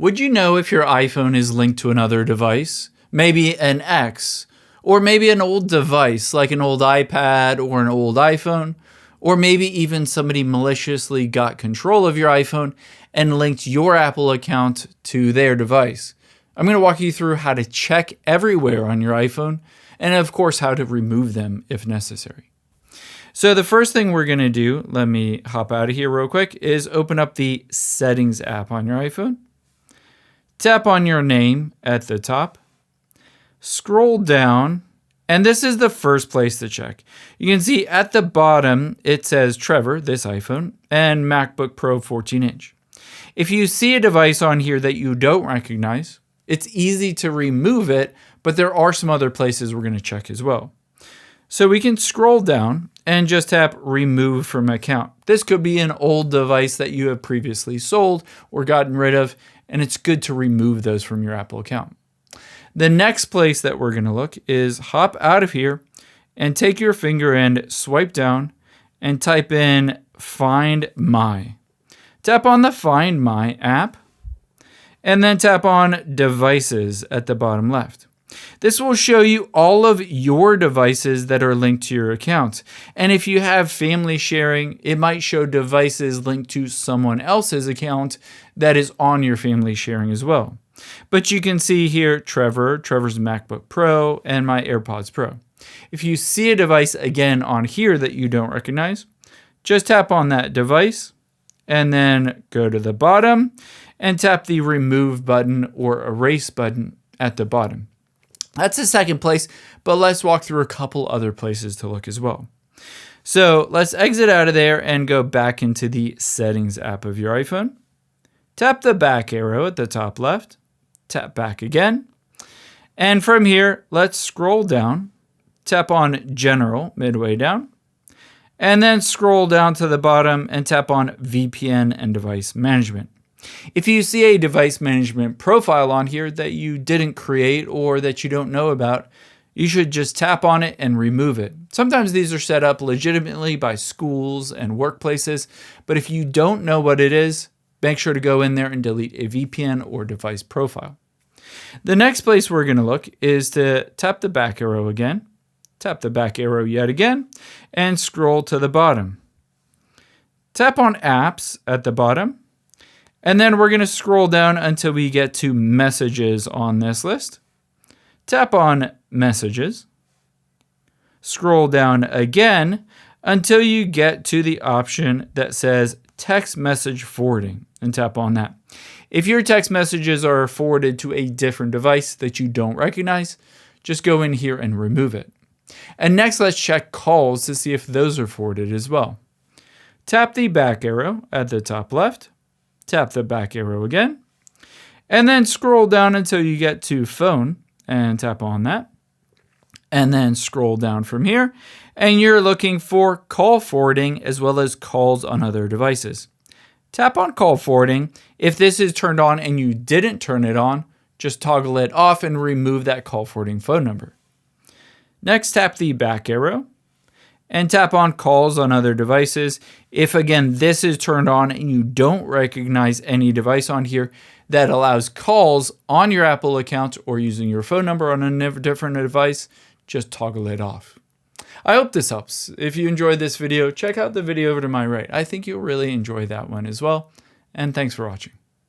Would you know if your iPhone is linked to another device? Maybe an X, or maybe an old device like an old iPad or an old iPhone, or maybe even somebody maliciously got control of your iPhone and linked your Apple account to their device. I'm going to walk you through how to check everywhere on your iPhone and of course how to remove them if necessary. So the first thing we're going to do, let me hop out of here real quick, is open up the Settings app on your iPhone. Tap on your name at the top, scroll down, and this is the first place to check. You can see at the bottom, it says Trevor, this iPhone, and MacBook Pro 14-inch. If you see a device on here that you don't recognize, it's easy to remove it, but there are some other places we're going to check as well. So we can scroll down and just tap Remove from Account. This could be an old device that you have previously sold or gotten rid of, and it's good to remove those from your Apple account. The next place that we're going to look is hop out of here and take your finger and swipe down and type in Find My. Tap on the Find My app and then tap on Devices at the bottom left. This will show you all of your devices that are linked to your account. And if you have family sharing, it might show devices linked to someone else's account that is on your family sharing as well. But you can see here Trevor's MacBook Pro, and my AirPods Pro. If you see a device again on here that you don't recognize, just tap on that device and then go to the bottom and tap the Remove button or Erase button at the bottom. That's the second place, but let's walk through a couple other places to look as well. So let's exit out of there and go back into the Settings app of your iPhone. Tap the back arrow at the top left, tap back again. And from here, let's scroll down, tap on General midway down, and then scroll down to the bottom and tap on VPN and Device Management. If you see a device management profile on here that you didn't create or that you don't know about, you should just tap on it and remove it. Sometimes these are set up legitimately by schools and workplaces, but if you don't know what it is, make sure to go in there and delete a VPN or device profile. The next place we're going to look is to tap the back arrow again, tap the back arrow yet again, and scroll to the bottom. Tap on Apps at the bottom. And then we're going to scroll down until we get to Messages on this list. Tap on Messages. Scroll down again until you get to the option that says Text Message Forwarding and tap on that. If your text messages are forwarded to a different device that you don't recognize, just go in here and remove it. And next, let's check calls to see if those are forwarded as well. Tap the back arrow at the top left. Tap the back arrow again, and then scroll down until you get to Phone and tap on that. And then scroll down from here, and you're looking for call forwarding as well as calls on other devices. Tap on call forwarding. If this is turned on and you didn't turn it on, just toggle it off and remove that call forwarding phone number. Next, tap the back arrow and tap on calls on other devices. If again, this is turned on and you don't recognize any device on here that allows calls on your Apple account or using your phone number on a different device, just toggle it off. I hope this helps. If you enjoyed this video, check out the video over to my right. I think you'll really enjoy that one as well. And thanks for watching.